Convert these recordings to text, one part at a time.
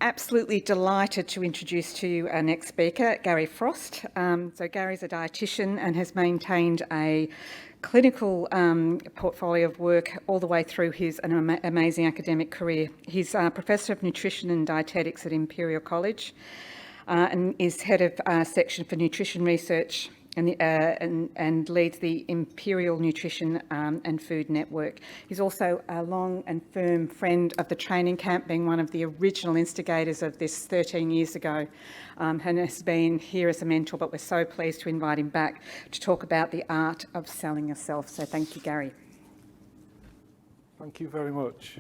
absolutely delighted to introduce to you our next speaker, Gary Frost. So Gary's a dietitian and has maintained a clinical portfolio of work all the way through his amazing academic career. He's a Professor of Nutrition and Dietetics at Imperial College and is head of section for nutrition research and leads the Imperial Nutrition and Food Network. He's also a long and firm friend of the training camp, being one of the original instigators of this 13 years ago, and has been here as a mentor, but we're so pleased to invite him back to talk about the art of selling yourself. So thank you, Gary. Thank you very much.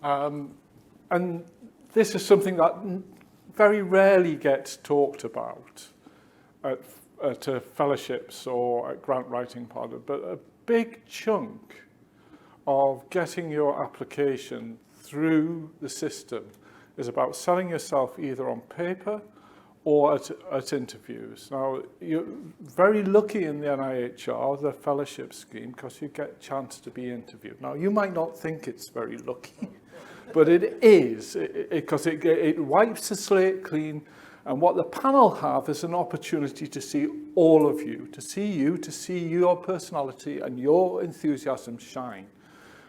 And this is something that very rarely gets talked about at fellowships or at grant writing part, but a big chunk of getting your application through the system is about selling yourself either on paper or at interviews. Now, you're very lucky in the NIHR, the fellowship scheme, because you get a chance to be interviewed. Now, you might not think it's very lucky, but it is, because it wipes the slate clean. And what the panel have is an opportunity to see all of you, to see your personality and your enthusiasm shine.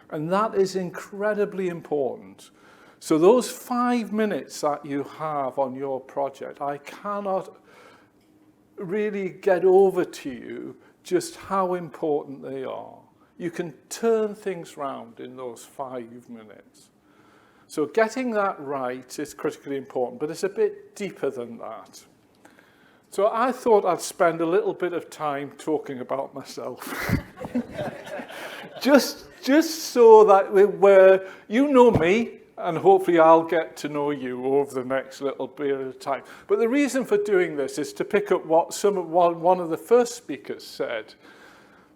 And that is incredibly important. So those 5 minutes that you have on your project, I cannot really get over to you just how important they are. You can turn things round in those 5 minutes. So getting that right is critically important, but it's a bit deeper than that. So I thought I'd spend a little bit of time talking about myself. just so that you know me, and hopefully I'll get to know you over the next little period of time. But the reason for doing this is to pick up what one of the first speakers said.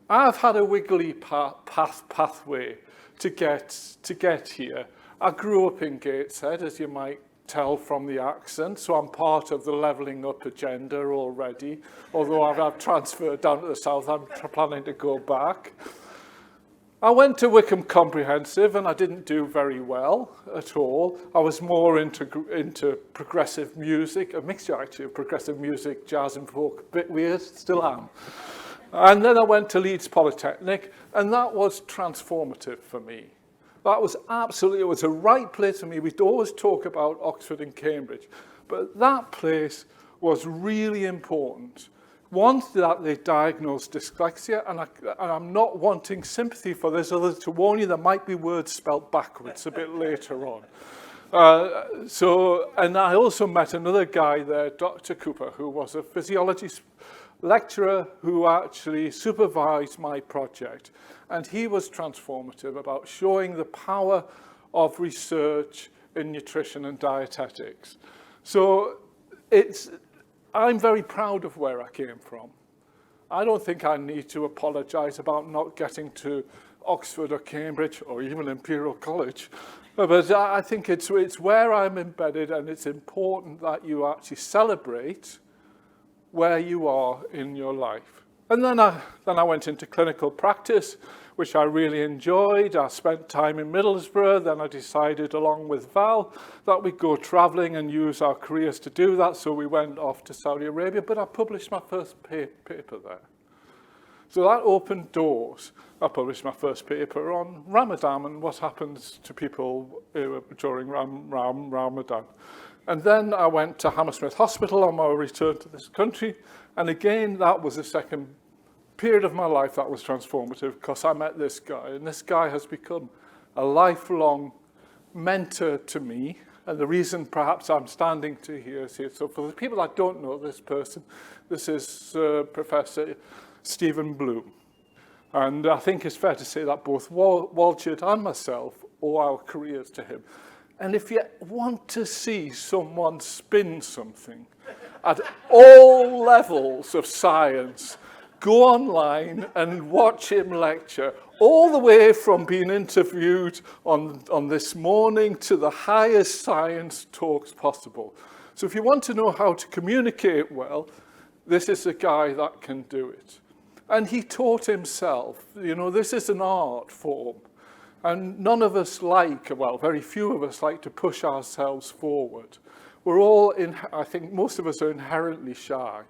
I've had a wiggly pathway to get here. I grew up in Gateshead, as you might tell from the accent, so I'm part of the levelling up agenda already. Although I've transferred down to the south, I'm planning to go back. I went to Wickham Comprehensive and I didn't do very well at all. I was more into progressive music, a mixture actually of progressive music, jazz and folk, a bit weird, still am. And then I went to Leeds Polytechnic, and that was transformative for me. That was absolutely, it was the right place for me. We'd always talk about Oxford and Cambridge, but that place was really important. One, that they diagnosed dyslexia, and I'm not wanting sympathy for this, other than to warn you there might be words spelt backwards a bit later on. And I also met another guy there, Dr. Cooper, who was a physiology lecturer who actually supervised my project. And he was transformative about showing the power of research in nutrition and dietetics. So I'm very proud of where I came from. I don't think I need to apologize about not getting to Oxford or Cambridge or even Imperial College. But I think it's where I'm embedded, and it's important that you actually celebrate where you are in your life. And then I went into clinical practice, which I really enjoyed. I spent time in Middlesbrough. Then I decided, along with Val, that we'd go traveling and use our careers to do that. So we went off to Saudi Arabia, but I published my first paper there. So that opened doors. I published my first paper on Ramadan and what happens to people during Ramadan. And then I went to Hammersmith Hospital on my return to this country. And again, that was the second period of my life that was transformative, because I met this guy. And this guy has become a lifelong mentor to me. And the reason perhaps I'm standing to here is here. So for the people that don't know this person, this is Professor Stephen Bloom. And I think it's fair to say that both Walchert and myself owe our careers to him. And if you want to see someone spin something at all levels of science, go online and watch him lecture, all the way from being interviewed on This Morning to the highest science talks possible. So if you want to know how to communicate well, this is a guy that can do it. And he taught himself, this is an art form. And none of us well, very few of us like to push ourselves forward. We're all, I think most of us are inherently shy.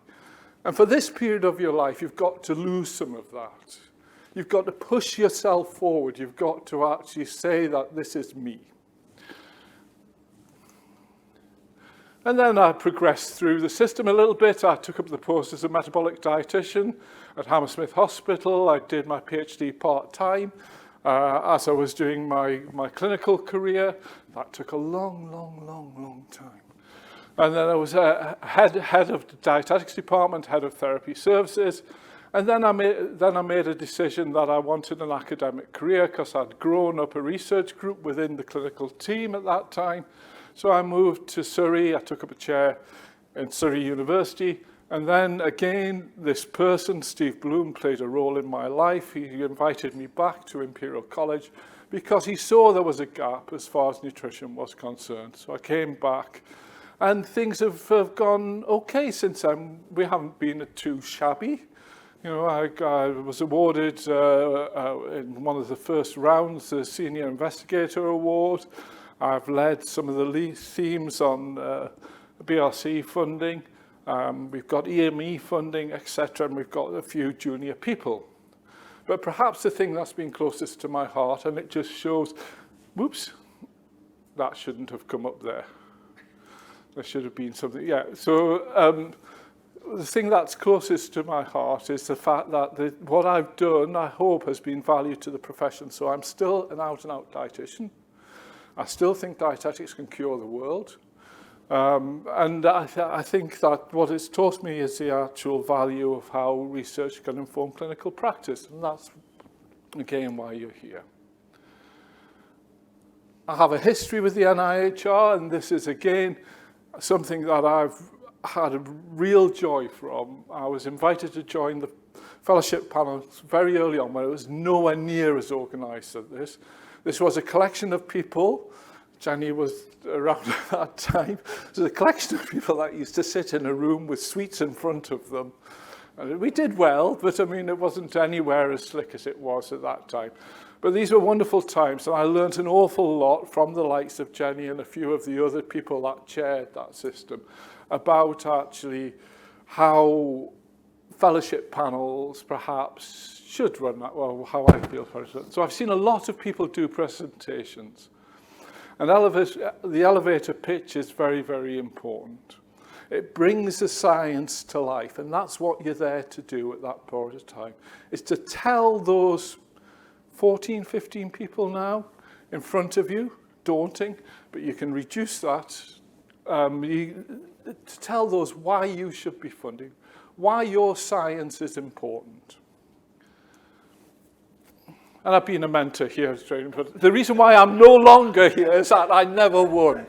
And for this period of your life, you've got to lose some of that. You've got to push yourself forward. You've got to actually say that this is me. And then I progressed through the system a little bit. I took up the post as a metabolic dietitian at Hammersmith Hospital. I did my PhD part-time as I was doing my clinical career. That took a long time. And then I was head of the dietetics department, head of therapy services. And then I made a decision that I wanted an academic career because I'd grown up a research group within the clinical team at that time. So I moved to Surrey. I took up a chair in Surrey University. And then again, this person, Steve Bloom, played a role in my life. He invited me back to Imperial College because he saw there was a gap as far as nutrition was concerned. So I came back. And things have gone okay since then. We haven't been too shabby. You know, I was awarded in one of the first rounds the Senior Investigator Award. I've led some of the lead themes on BRC funding. We've got EME funding, etc., and we've got a few junior people. But perhaps the thing that's been closest to my heart, and it just shows, whoops, that shouldn't have come up there. There should have been something, yeah. So the thing that's closest to my heart is the fact that what I've done, I hope, has been value to the profession. So I'm still an out-and-out dietitian. I still think dietetics can cure the world. And I think that what it's taught me is the actual value of how research can inform clinical practice. And that's, again, why you're here. I have a history with the NIHR, and this is, again, something that I've had a real joy from. I was invited to join the fellowship panels very early on, when it was nowhere near as organised as this. This was a collection of people. Jenny was around at that time. It was a collection of people that used to sit in a room with sweets in front of them. And we did well, but I mean, it wasn't anywhere as slick as it was at that time. But these were wonderful times, and I learned an awful lot from the likes of Jenny and a few of the other people that chaired that system about actually how fellowship panels perhaps should run that, well, how I feel for it. So I've seen a lot of people do presentations. And the elevator pitch is very, very important. It brings the science to life, and that's what you're there to do at that point of time, is to tell those 14, 15 people now in front of you, daunting, but you can reduce that, to tell those why you should be funding, why your science is important. And I've been a mentor here, Australian, but the reason why I'm no longer here is that I never won.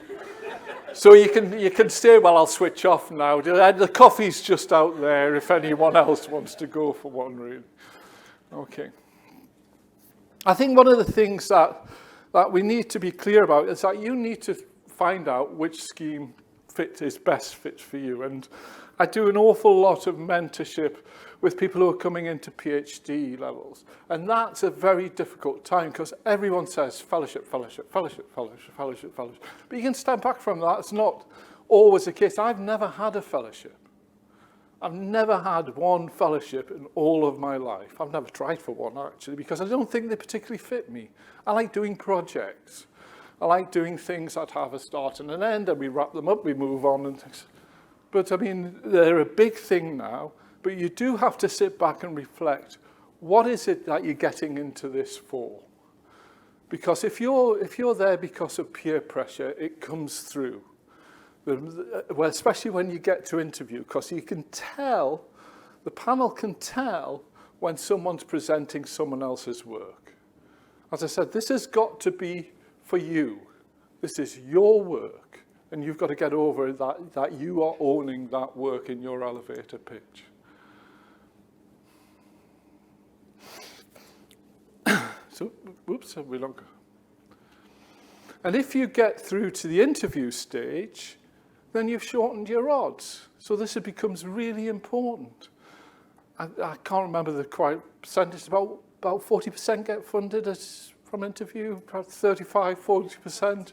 So you can stay while I'll switch off now. The coffee's just out there if anyone else wants to go for one, really. Okay. I think one of the things that we need to be clear about is that you need to find out which scheme is best fit for you. And I do an awful lot of mentorship with people who are coming into PhD levels. And that's a very difficult time because everyone says fellowship, fellowship, fellowship, fellowship, fellowship, fellowship. But you can step back from that. It's not always the case. I've never had a fellowship. I've never had one fellowship in all of my life. I've never tried for one, actually, because I don't think they particularly fit me. I like doing projects. I like doing things that have a start and an end, and we wrap them up, we move on and things. But, I mean, they're a big thing now, but you do have to sit back and reflect, what is it that you're getting into this for? Because if you're there because of peer pressure, it comes through. Well, especially when you get to interview, because you can tell, the panel can tell when someone's presenting someone else's work. As I said, this has got to be for you. This is your work, and you've got to get over that you are owning that work in your elevator pitch. So, whoops, have we longer? And if you get through to the interview stage, then you've shortened your odds. So this becomes really important. I can't remember the quite percentage, about 40% get funded from from interview, perhaps 35, 40%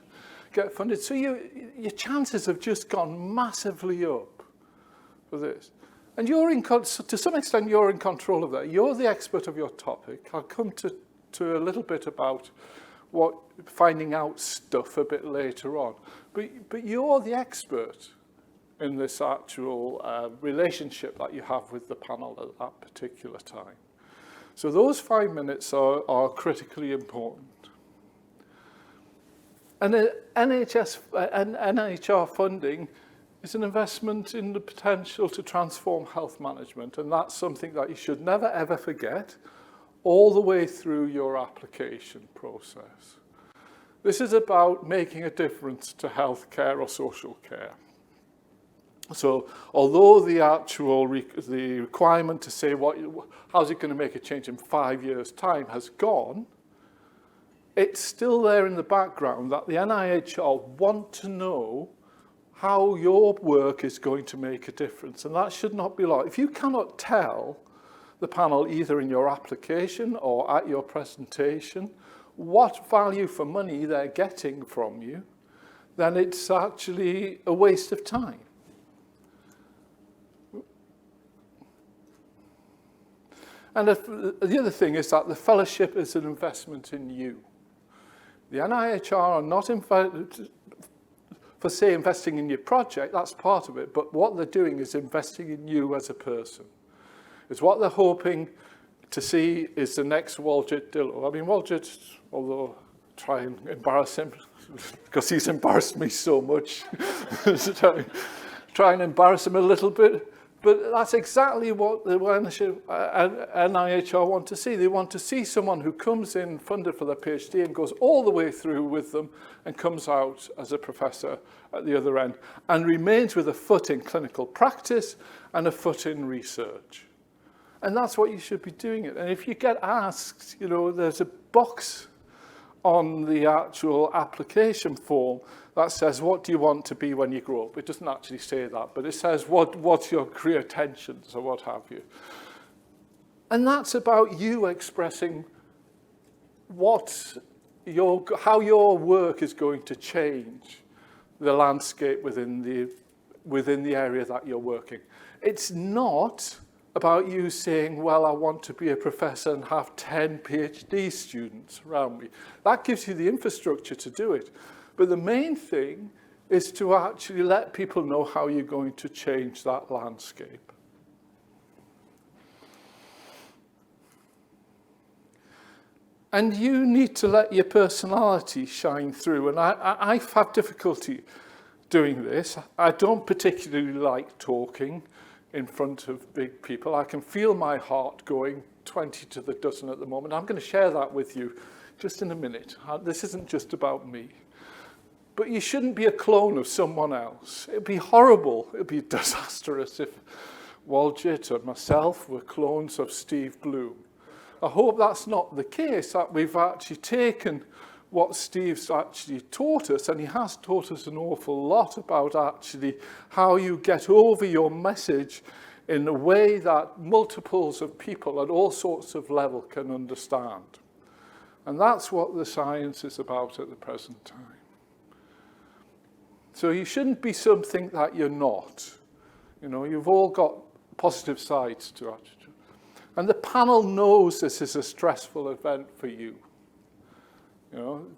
get funded. So your chances have just gone massively up for this. And to some extent, you're in control of that. You're the expert of your topic. I'll come to a little bit about finding out stuff a bit later on. But you're the expert in this actual relationship that you have with the panel at that particular time. So those 5 minutes are critically important. And NIHR funding is an investment in the potential to transform health management, and that's something that you should never ever forget all the way through your application process. This is about making a difference to healthcare or social care. So although the requirement to say how's it going to make a change in 5 years' time has gone, it's still there in the background that the NIHR want to know how your work is going to make a difference. And that should not be lost. If you cannot tell the panel either in your application or at your presentation what value for money they're getting from you, then it's actually a waste of time. And the other thing is that the fellowship is an investment in you. The NIHR are not investing in your project, that's part of it, but what they're doing is investing in you as a person. It's what they're hoping to see is the next Walgett Dillo. I mean, Walgett, although try and embarrass him, because he's embarrassed me so much, try and embarrass him a little bit, but that's exactly what the NIHR want to see. They want to see someone who comes in funded for their PhD and goes all the way through with them and comes out as a professor at the other end and remains with a foot in clinical practice and a foot in research. And that's what you should be doing it. And if you get asked, there's a box on the actual application form that says, what do you want to be when you grow up? It doesn't actually say that, but it says, what's your career intentions or what have you. And that's about you expressing how your work is going to change the landscape within the area that you're working. It's not about you saying, well, I want to be a professor and have 10 PhD students around me. That gives you the infrastructure to do it. But the main thing is to actually let people know how you're going to change that landscape. And you need to let your personality shine through. And I've had difficulty doing this. I don't particularly like talking in front of big people. I can feel my heart going 20 to the dozen at the moment. I'm going to share that with you just in a minute. This isn't just about me. But you shouldn't be a clone of someone else. It'd be horrible. It'd be disastrous if Walgett or myself were clones of Steve Bloom. I hope that's not the case, that we've actually taken what Steve's actually taught us, and he has taught us an awful lot about actually how you get over your message in a way that multiples of people at all sorts of level can understand. And that's what the science is about at the present time. So you shouldn't be something that you're not. You've all got positive sides to it. And the panel knows this is a stressful event for you.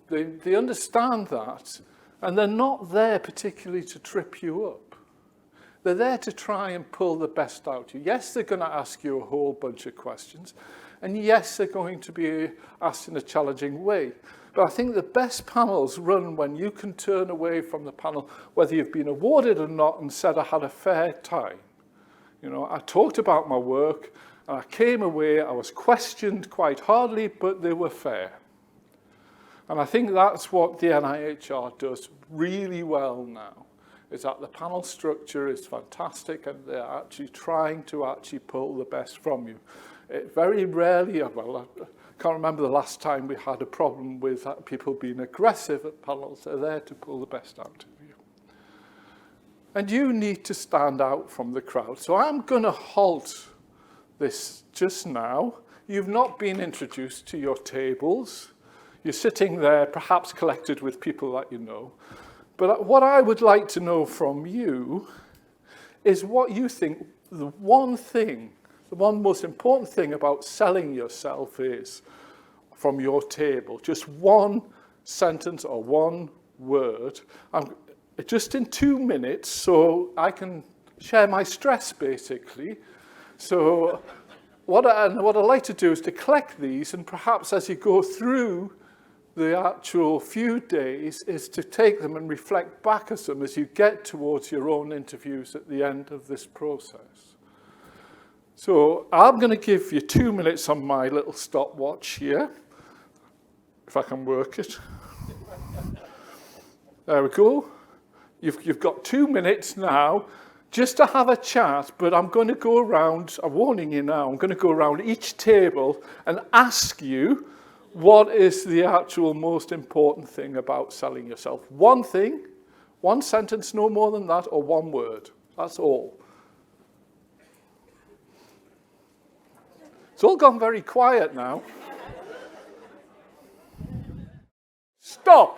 They understand that, and they're not there particularly to trip you up. They're there to try and pull the best out of you. Yes, they're going to ask you a whole bunch of questions, and yes, they're going to be asked in a challenging way. But I think the best panels run when you can turn away from the panel, whether you've been awarded or not, and said, I had a fair time. I talked about my work, and I came away, I was questioned quite hardly, but they were fair. And I think that's what the NIHR does really well now, is that the panel structure is fantastic, and they're actually trying to actually pull the best from you. Very rarely, well, I can't remember the last time we had a problem with people being aggressive at panels. They're there to pull the best out of you. And you need to stand out from the crowd. So I'm going to halt this just now. You've not been introduced to your tables. You're sitting there, perhaps collected with people that you know. But what I would like to know from you is what you think the one most important thing about selling yourself is from your table. Just one sentence or one word. Just in 2 minutes, so I can share my stress, basically. So what I'd like to do is to collect these, and perhaps as you go through the actual few days, is to take them and reflect back at them as you get towards your own interviews at the end of this process. So I'm going to give you 2 minutes on my little stopwatch here, if I can work it. There we go. You've got 2 minutes now just to have a chat, but I'm going to go around, I'm warning you now, I'm going to go around each table and ask you what is the actual most important thing about selling yourself. One thing, one sentence, no more than that, or one word. That's all. It's all gone very quiet now. Stop.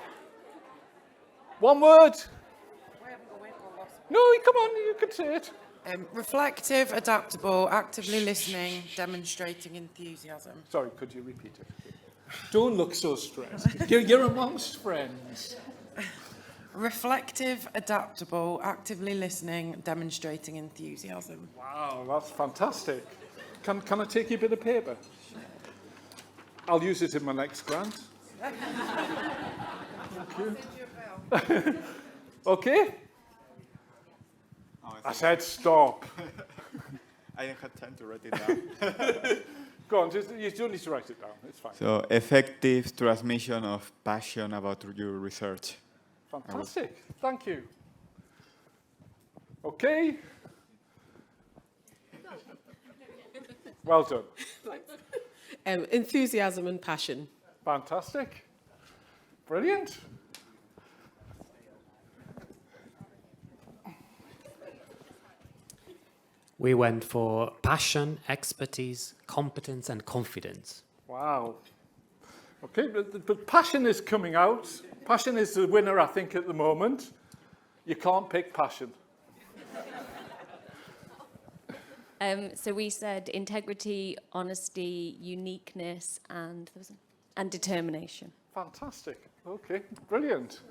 One word. No, come on, you can say it. Reflective, adaptable, actively listening, demonstrating enthusiasm. Sorry, could you repeat it? Don't look so stressed. You're amongst friends. Reflective, adaptable, actively listening, demonstrating enthusiasm. Wow, that's fantastic. Can I take you a bit of paper? I'll use it in my next grant. Thank you. Okay. I said stop. I didn't have time to write it down. Go on, you don't need to write it down, it's fine. So, effective transmission of passion about your research. Fantastic, thank you. Okay. Well done. Enthusiasm and passion. Fantastic. Brilliant. We went for passion, expertise, competence, and confidence. Wow. Okay, but passion is coming out. Passion is the winner, I think, at the moment. You can't pick passion. So we said integrity, honesty, uniqueness, and determination. Fantastic. Okay, brilliant.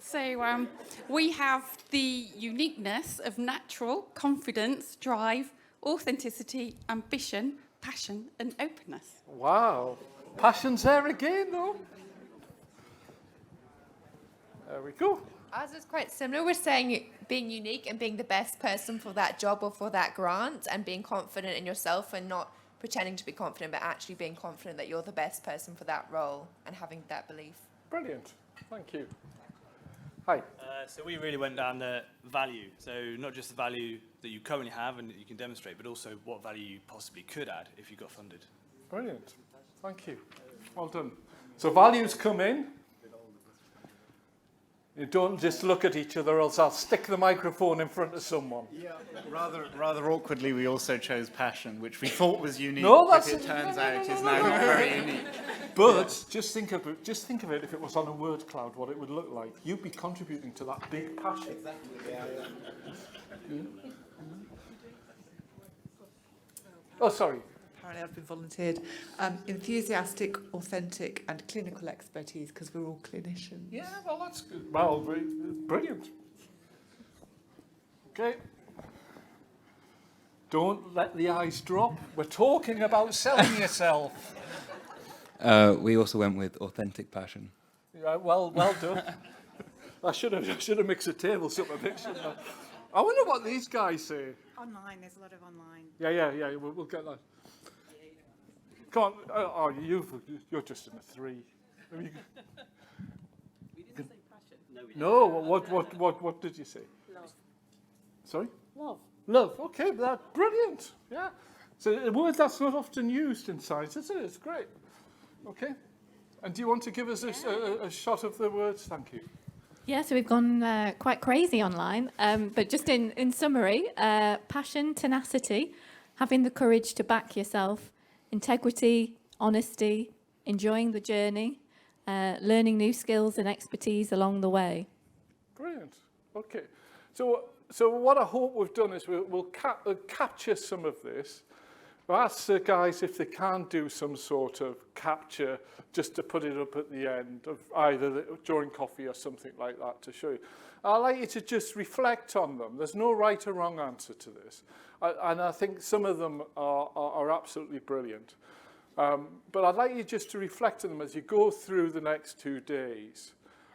So we have the uniqueness of natural, confidence, drive, authenticity, ambition, passion, and openness. Wow. Passion's there again, though. There we go. Ours is quite similar. We're saying being unique and being the best person for that job or for that grant, and being confident in yourself and not pretending to be confident, but actually being confident that you're the best person for that role and having that belief. Brilliant. Thank you. Hi. So we really went down the value. So not just the value that you currently have and that you can demonstrate, but also what value you possibly could add if you got funded. Brilliant. Thank you. Well done. So values come in. You don't just look at each other, else I'll stick the microphone in front of someone. Yeah, rather awkwardly, we also chose passion, which we thought was unique. No, but it turns out is now not very unique. But just think of it if it was on a word cloud, what it would look like. You'd be contributing to that big passion. Exactly. Yeah. Oh, sorry. Apparently I've been volunteered. Enthusiastic, authentic, and clinical expertise, because we're all clinicians. Yeah, well, that's good. Well, brilliant. Okay. Don't let the eyes drop. We're talking about selling yourself. We also went with authentic passion. Yeah, well done. I should have mixed the tables up a bit, shouldn't I? I wonder what these guys say. Online, there's a lot of online. Yeah, we'll get that. Come on, you're just in a 3. We didn't say passion. No, what did you say? Love. Sorry? Love. Okay, that's brilliant. Yeah. So a word that's not often used in science, isn't it? It's great. Okay. And do you want to give us a shot of the words? Thank you. Yeah, so we've gone quite crazy online, but just in summary, passion, tenacity, having the courage to back yourself, integrity, honesty, enjoying the journey, learning new skills and expertise along the way. Brilliant. Okay. So what I hope we've done is we'll capture some of this. We'll ask the guys if they can do some sort of capture just to put it up at the end of either during coffee or something like that to show you. I'd like you to just reflect on them. There's no right or wrong answer to this. And I think some of them are absolutely brilliant. But I'd like you just to reflect on them as you go through the next 2 days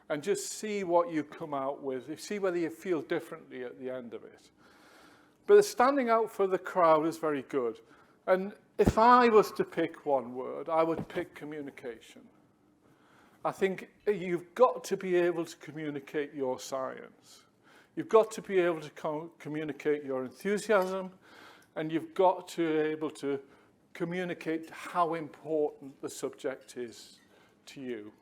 and just see what you come out with, see whether you feel differently at the end of it. But the standing out for the crowd is very good. And if I was to pick one word, I would pick communication. I think you've got to be able to communicate your science. You've got to be able to communicate your enthusiasm, and you've got to be able to communicate how important the subject is to you.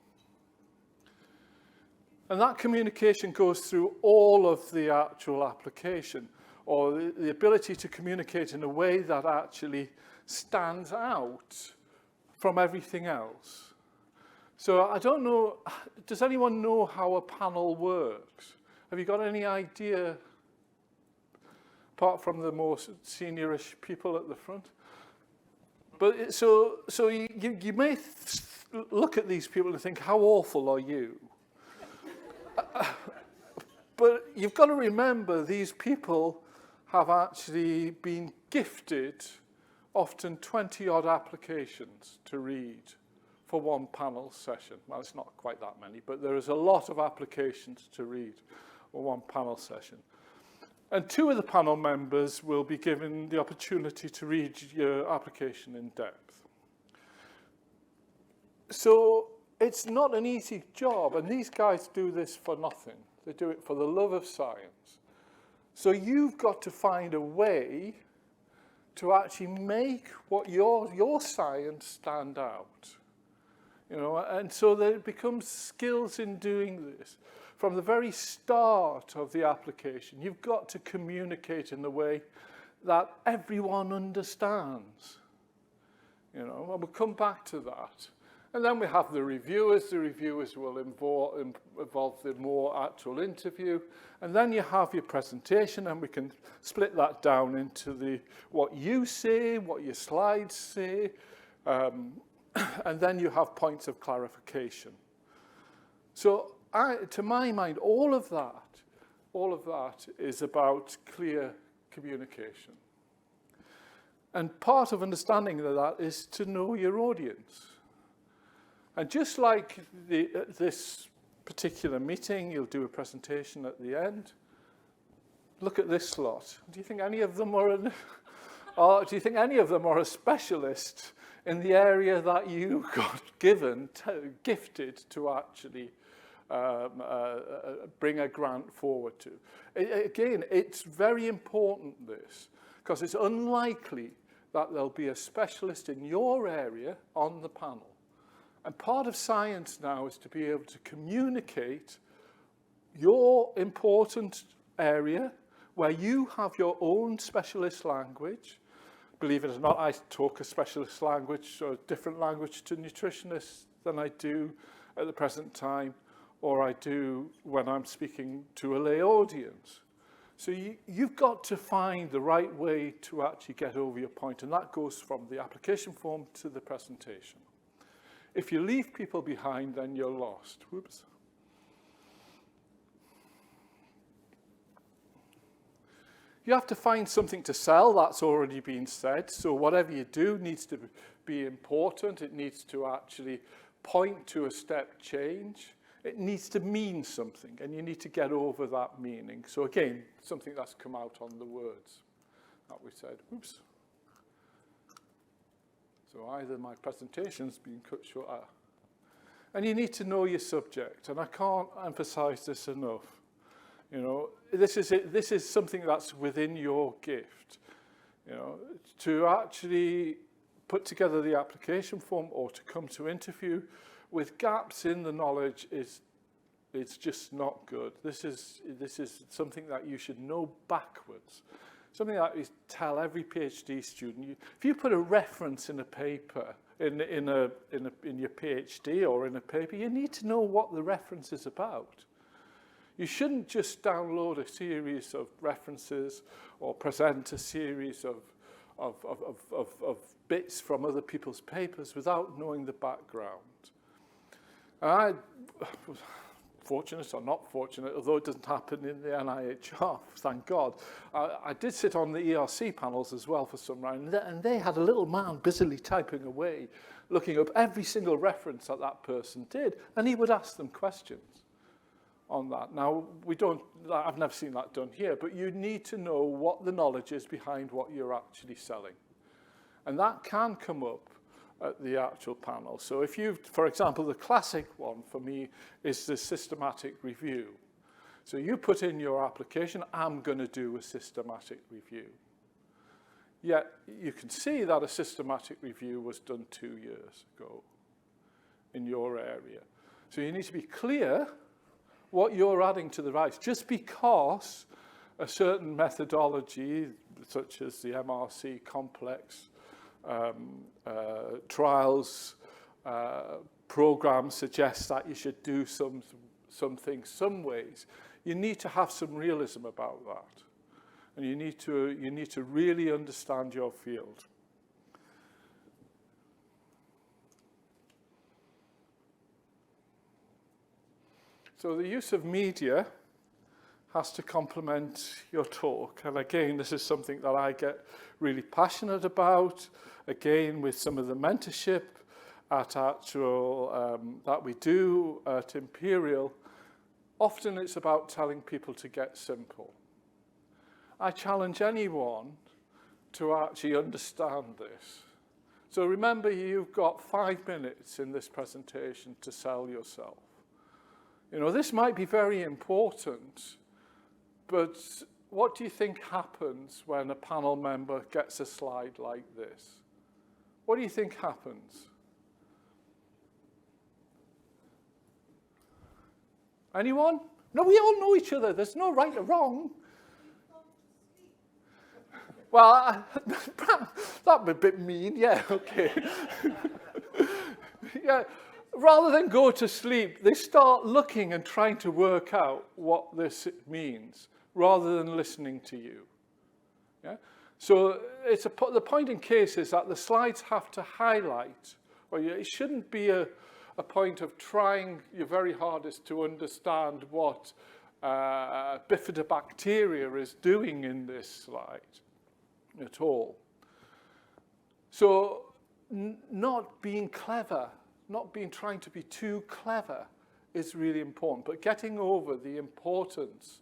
And that communication goes through all of the actual application, or the ability to communicate in a way that actually stands out from everything else. So I don't know, does anyone know how a panel works? Have you got any idea, apart from the more seniorish people at the front? But so you may look at these people and think, how awful are you? But you've got to remember, these people have actually been gifted often 20-odd applications to read for one panel session. Well, it's not quite that many, but there is a lot of applications to read for one panel session. And 2 of the panel members will be given the opportunity to read your application in depth. So it's not an easy job, and these guys do this for nothing. They do it for the love of science. So you've got to find a way to actually make what your science stand out. You know, and so there becomes skills in doing this. From the very start of the application, you've got to communicate in the way that everyone understands. You know, and we'll come back to that. And then we have the reviewers. The reviewers will involve the more actual interview. And then you have your presentation, and we can split that down into what you say, what your slides say, and then you have points of clarification. So to my mind, all of that is about clear communication. And part of understanding of that is to know your audience. And just like this particular meeting, you'll do a presentation at the end. Look at this lot. Do you think any of them are do you think any of them are a specialist in the area that you got gifted to actually bring a grant forward to? Again, it's very important, this, because it's unlikely that there'll be a specialist in your area on the panel. And part of science now is to be able to communicate your important area where you have your own specialist language. Believe it or not, I talk a specialist language or a different language to nutritionists than I do at the present time, or I do when I'm speaking to a lay audience. So you've got to find the right way to actually get over your point, and that goes from the application form to the presentation. If you leave people behind, then you're lost. Whoops. You have to find something to sell. That's already been said. So whatever you do needs to be important. It needs to actually point to a step change. It needs to mean something, and you need to get over that meaning. So again, something that's come out on the words that we said. Oops. So either my presentation's been cut short. And you need to know your subject, and I can't emphasize this enough. You know, this is something that's within your gift. You know, to actually put together the application form or to come to interview with gaps in the knowledge it's just not good. This is something that you should know backwards. something that we tell every PhD student. If you put a reference in a paper, in your PhD or in a paper, you need to know what the reference is about. You shouldn't just download a series of references or present a series of bits from other people's papers without knowing the background. And I was fortunate or not fortunate, although it doesn't happen in the NIHR, thank God. I did sit on the ERC panels as well for some round, and they had a little man busily typing away, looking up every single reference that that person did, and he would ask them questions on that. Now, I've never seen that done here, but you need to know what the knowledge is behind what you're actually selling. And that can come up at the actual panel. So if you, for example, the classic one for me is the systematic review. So you put in your application, I'm going to do a systematic review. Yet you can see that a systematic review was done 2 years ago in your area. So you need to be clear what you're adding to the rights. Just because a certain methodology, such as the MRC complex trials program, suggests that you should do some things some ways, you need to have some realism about that. And you need to really understand your field. So the use of media has to complement your talk. And again, this is something that I get really passionate about. Again, with some of the mentorship at actual that we do at Imperial, often it's about telling people to get simple. I challenge anyone to actually understand this. So remember, you've got 5 minutes in this presentation to sell yourself. You know, this might be very important, but what do you think happens when a panel member gets a slide like this? What do you think happens? Anyone? No, we all know each other. There's no right or wrong. Well, that'd be a bit mean. Yeah, okay. Yeah. Rather than go to sleep, they start looking and trying to work out what this means, rather than listening to you. Yeah? So the point in case is that the slides have to highlight, or it shouldn't be a point of trying your very hardest to understand what bifidobacteria is doing in this slide at all. So not being clever, trying to be too clever is really important, but getting over the importance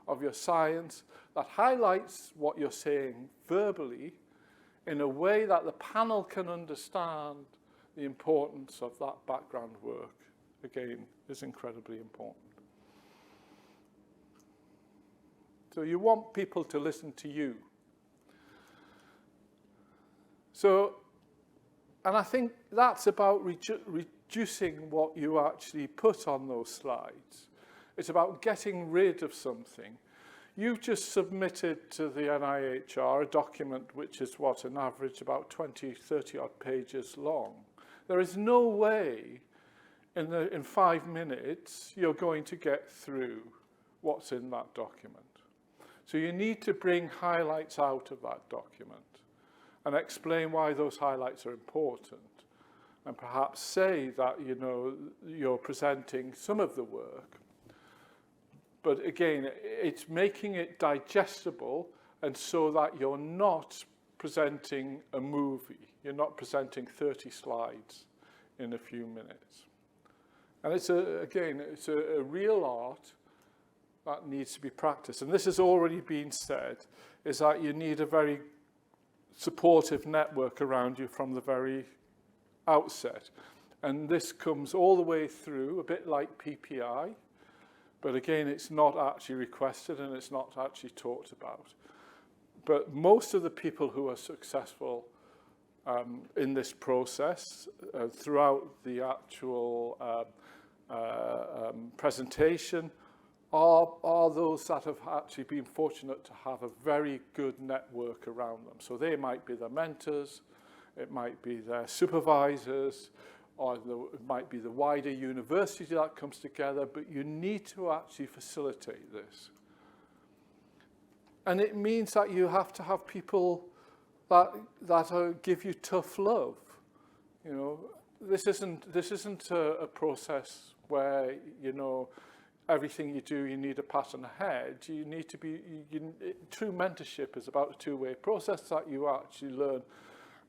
of your science that highlights what you're saying verbally in a way that the panel can understand the importance of that background work, again, is incredibly important. So you want people to listen to you. So, and I think that's about reducing what you actually put on those slides. It's about getting rid of something. You've just submitted to the NIHR a document which is, what, an average about 20, 30 odd pages long. There is no way in 5 minutes you're going to get through what's in that document. So you need to bring highlights out of that document and explain why those highlights are important, and perhaps say that, you know, you're presenting some of the work. But again, it's making it digestible, and so that you're not presenting a movie. You're not presenting 30 slides in a few minutes. And it's a real art that needs to be practiced. And this has already been said, is that you need a very supportive network around you from the very outset. And this comes all the way through, a bit like PPI, but again, it's not actually requested and it's not actually talked about. But most of the people who are successful in this process throughout the actual presentation are those that have actually been fortunate to have a very good network around them. So they might be their mentors, it might be their supervisors, or it might be the wider university that comes together, but you need to actually facilitate this. And it means that you have to have people that give you tough love. You know, this isn't a process where, you know, everything you do, you need a pat on the head. You need to be, true mentorship is about a two-way process that you actually learn.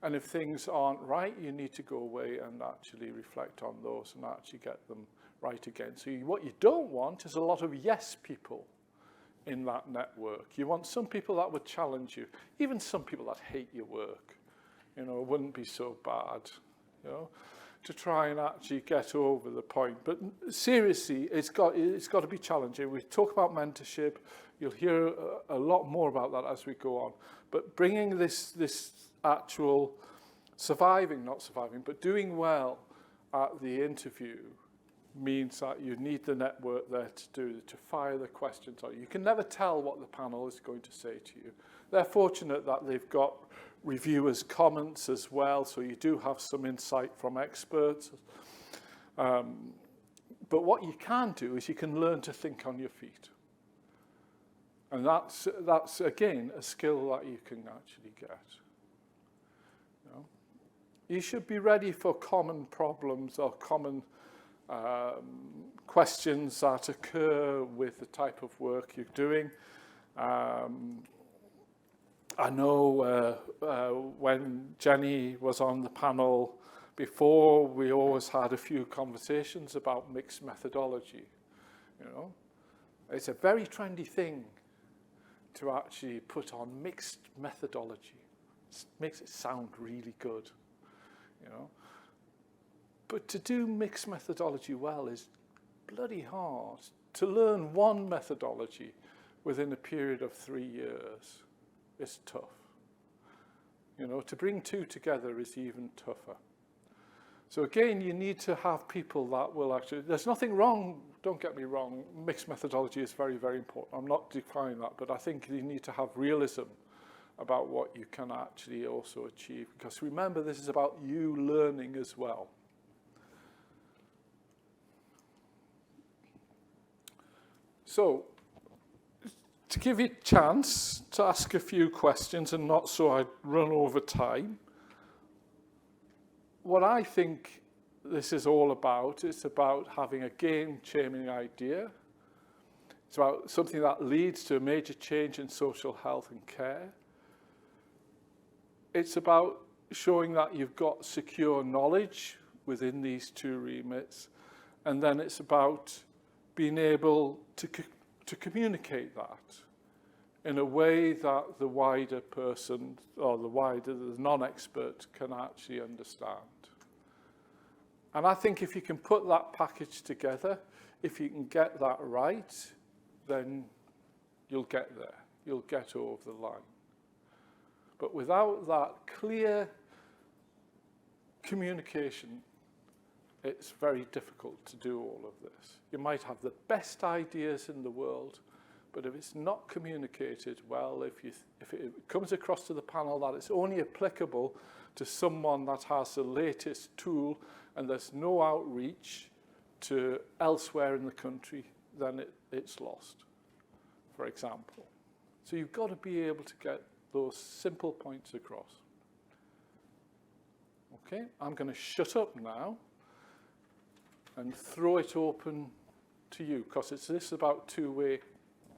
And if things aren't right, you need to go away and actually reflect on those and actually get them right again. So what you don't want is a lot of yes people in that network. You want some people that would challenge you, even some people that hate your work. You know, it wouldn't be so bad, you know, to try and actually get over the point. But seriously, it's got to be challenging. We talk about mentorship. You'll hear a lot more about that as we go on. But bringing this actual not surviving, but doing well at the interview means that you need the network there to fire the questions on. You can never tell what the panel is going to say to you. They're fortunate that they've got reviewers' comments as well, so you do have some insight from experts. But what you can do is you can learn to think on your feet. And that's again, a skill that you can actually get. You know? You should be ready for common problems or common questions that occur with the type of work you're doing. I know when Jenny was on the panel before, we always had a few conversations about mixed methodology. You know, it's a very trendy thing to actually put on mixed methodology. It makes it sound really good, you know. But to do mixed methodology well is bloody hard. To learn one methodology within a period of 3 years is tough. You know, to bring two together is even tougher. So again, you need to have people that will actually, there's nothing wrong, don't get me wrong, mixed methodology is very, very important. I'm not defying that, but I think you need to have realism about what you can actually also achieve. Because remember, this is about you learning as well. So, to give you a chance to ask a few questions and not so I run over time, what I think this is all about, it's about having a game-changing idea. It's about something that leads to a major change in social health and care. It's about showing that you've got secure knowledge within these two remits. And then it's about being able to communicate that in a way that the wider person or the non-expert can actually understand. And I think if you can put that package together, if you can get that right, then you'll get there. You'll get over the line. But without that clear communication, it's very difficult to do all of this. You might have the best ideas in the world, but if it's not communicated well, if it comes across to the panel that it's only applicable to someone that has the latest tool and there's no outreach to elsewhere in the country, then it's lost, for example. So you've got to be able to get those simple points across. Okay, I'm going to shut up now and throw it open to you, because this is about two-way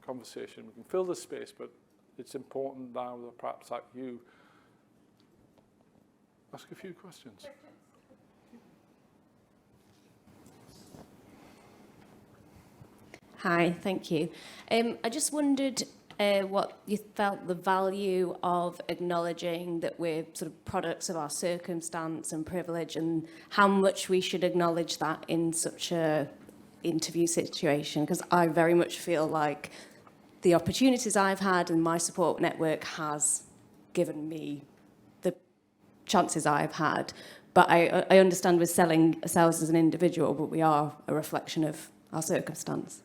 conversation. We can fill the space, but it's important now that perhaps that you ask a few questions. Hi, thank you. I just wondered what you felt the value of acknowledging that we're sort of products of our circumstance and privilege, and how much we should acknowledge that in such a interview situation, because I very much feel like the opportunities I've had and my support network has given me the chances I've had. But I understand we're selling ourselves as an individual, but we are a reflection of our circumstance.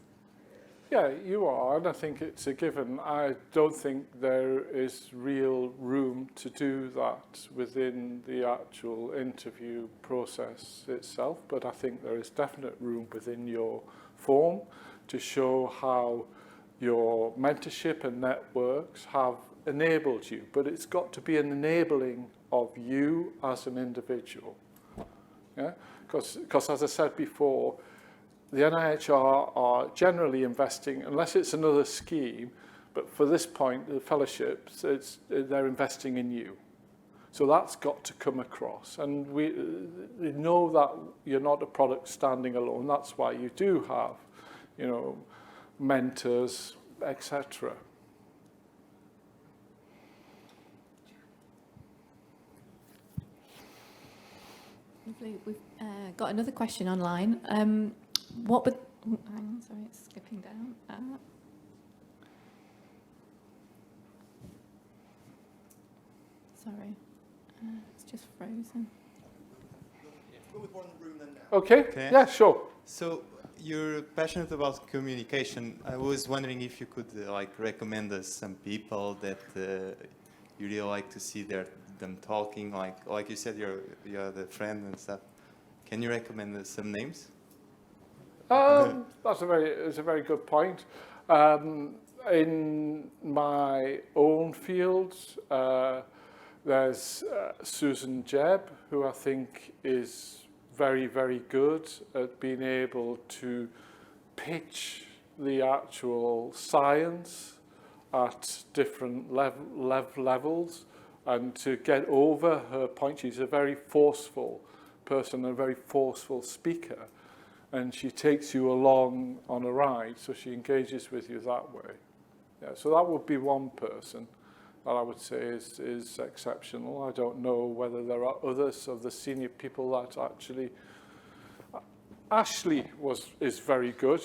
Yeah, you are, and I think it's a given. I don't think there is real room to do that within the actual interview process itself, but I think there is definite room within your form to show how your mentorship and networks have enabled you, but it's got to be an enabling of you as an individual. Yeah, because as I said before, the NIHR are generally investing, unless it's another scheme, but for this point, the fellowships, they're investing in you. So that's got to come across. And we know that you're not a product standing alone. That's why you do have, you know, mentors, etc. Lovely. We've got another question online. What would... Oh, hang on, sorry, it's skipping down. Sorry, it's just frozen. Go with one room then now. Okay, yeah, sure. So you're passionate about communication. I was wondering if you could like recommend us some people that you really like to see them talking. Like you said, you're the friend and stuff. Can you recommend us some names? That's a very good point. In my own field, there's Susan Jebb, who I think is very, very good at being able to pitch the actual science at different levels and to get over her point. She's a very forceful person, a very forceful speaker, and she takes you along on a ride, so she engages with you that way. Yeah, so that would be one person that I would say is exceptional. I don't know whether there are others of the senior people that actually... Ashley is very good,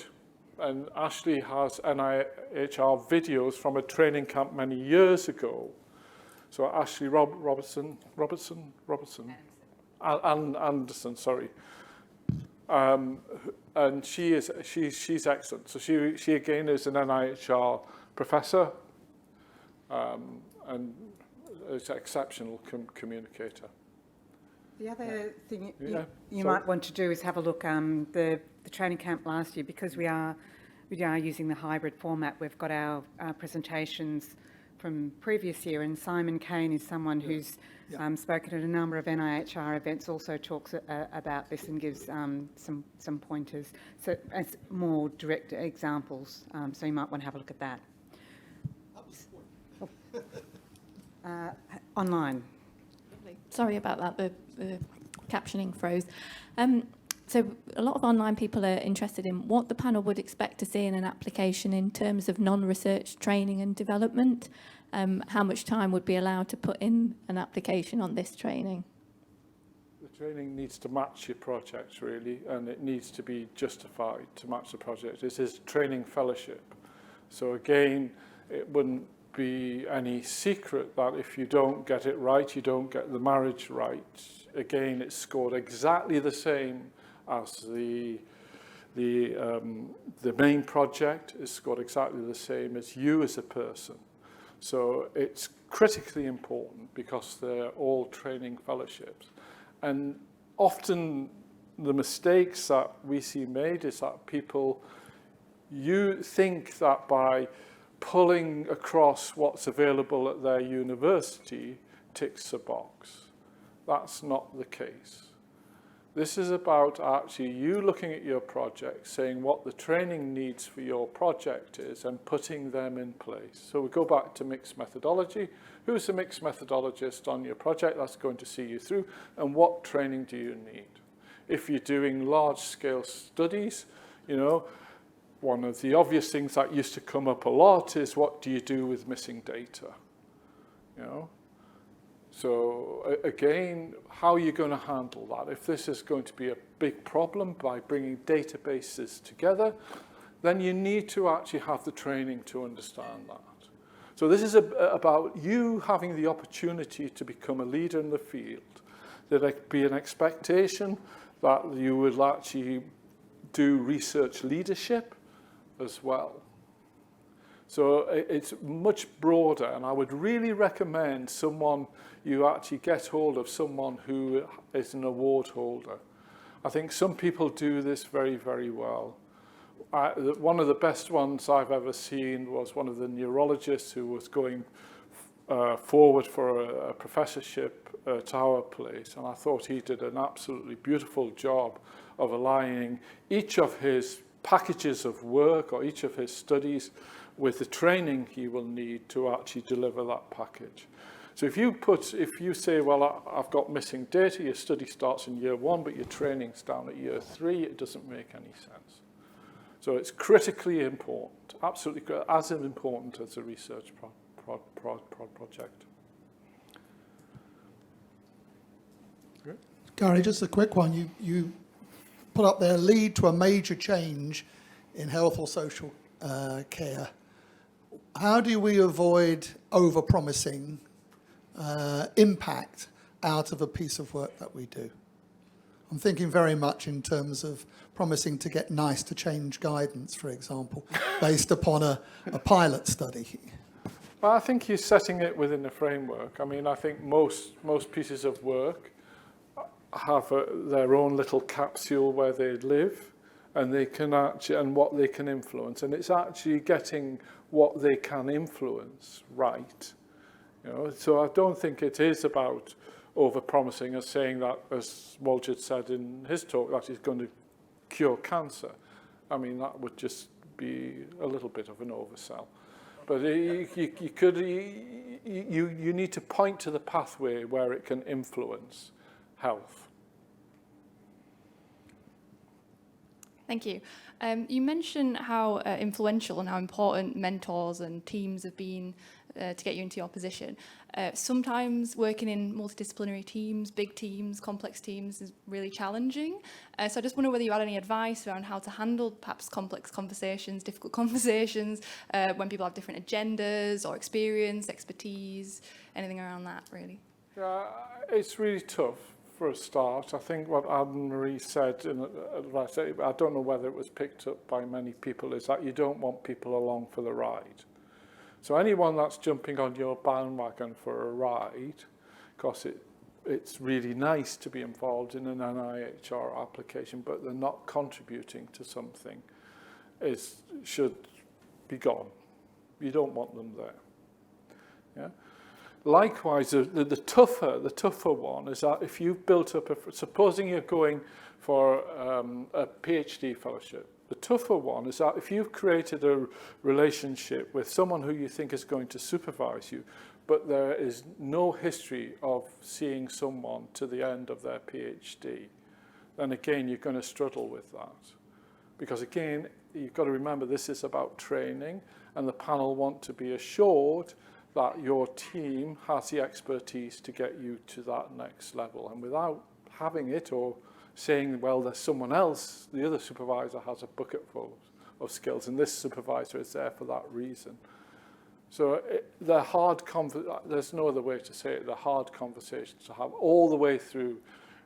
and Ashley has NIHR videos from a training camp many years ago. So Ashley Robertson, Anderson, sorry. And she's excellent. So she again is an NIHR professor, and is an exceptional communicator. The other thing you might want to do is have a look. The training camp last year, because we are using the hybrid format. We've got our presentations from previous year, and Simon Kane is someone who's spoken at a number of NIHR events, also talks about this and gives some pointers, so as more direct examples. So you might want to have a look at that. Online. Sorry about that, the captioning froze. So a lot of online people are interested in what the panel would expect to see in an application in terms of non-research training and development. How much time would be allowed to put in an application on this training? The training needs to match your project, really, and it needs to be justified to match the project. This is training fellowship. So again, it wouldn't be any secret that if you don't get it right, you don't get the marriage right. Again, it's scored exactly the same as the main project is scored exactly the same as you as a person. So it's critically important because they're all training fellowships. And often the mistakes that we see made is that people, you think that by pulling across what's available at their university ticks a box. That's not the case. This is about actually you looking at your project, saying what the training needs for your project is and putting them in place. So we go back to mixed methodology. Who's a mixed methodologist on your project that's going to see you through, and what training do you need? If you're doing large-scale studies, you know, one of the obvious things that used to come up a lot is what do you do with missing data? You know? So again, how are you going to handle that? If this is going to be a big problem by bringing databases together, then you need to actually have the training to understand that. So this is about you having the opportunity to become a leader in the field. There'd be an expectation that you would actually do research leadership as well. So it's much broader, and I would really recommend you actually get hold of someone who is an award holder. I think some people do this very, very well. One of the best ones I've ever seen was one of the neurologists who was going forward for a professorship at our place, and I thought he did an absolutely beautiful job of aligning each of his packages of work or each of his studies with the training he will need to actually deliver that package. So if you say, well, I've got missing data, your study starts in year 1, but your training's down at year 3, it doesn't make any sense. So it's critically important, absolutely as important as a research project. Gary, just a quick one. You put up there, lead to a major change in health or social care. How do we avoid over-promising impact out of a piece of work that we do? I'm thinking very much in terms of promising to get nice to change guidance, for example, based upon a pilot study. Well, I think you're setting it within the framework. I mean, I think most pieces of work have their own little capsule where they live, and they can actually, and what they can influence, and it's actually getting what they can influence right. You know, so I don't think it is about over-promising as saying that, as Walter said in his talk, that he's going to cure cancer. I mean, that would just be a little bit of an oversell. But you need to point to the pathway where it can influence health. Thank you. You mentioned how influential and how important mentors and teams have been to get you into your position. Sometimes working in multidisciplinary teams, big teams, complex teams is really challenging. So I just wonder whether you had any advice around how to handle perhaps complex conversations, difficult conversations, when people have different agendas or experience, expertise, anything around that, really. Yeah, it's really tough for a start. I think what Anne-Marie said, I don't know whether it was picked up by many people, is that you don't want people along for the ride. So anyone that's jumping on your bandwagon for a ride, because it's really nice to be involved in an NIHR application, but they're not contributing to something, should be gone. You don't want them there. Yeah. Likewise, the tougher one is that if you've built up supposing you're going for a PhD fellowship, the tougher one is that if you've created a relationship with someone who you think is going to supervise you, but there is no history of seeing someone to the end of their PhD, then again, you're going to struggle with that. Because again, you've got to remember this is about training, and the panel want to be assured that your team has the expertise to get you to that next level. And without having it or saying, well, there's someone else, the other supervisor has a bucket full of skills, and this supervisor is there for that reason. So there's no other way to say it, they're hard conversations to have all the way through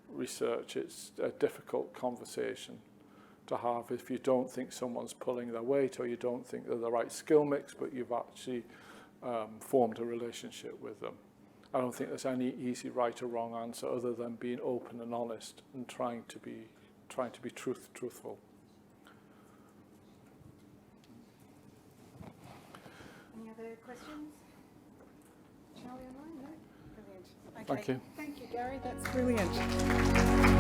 research. It's a difficult conversation to have if you don't think someone's pulling their weight or you don't think they're the right skill mix, but you've actually formed a relationship with them. I don't think there's any easy right or wrong answer other than being open and honest and trying to be truthful. Any other questions? Charlie online? No? Brilliant. Okay. Thank you. Thank you, Gary. That's brilliant.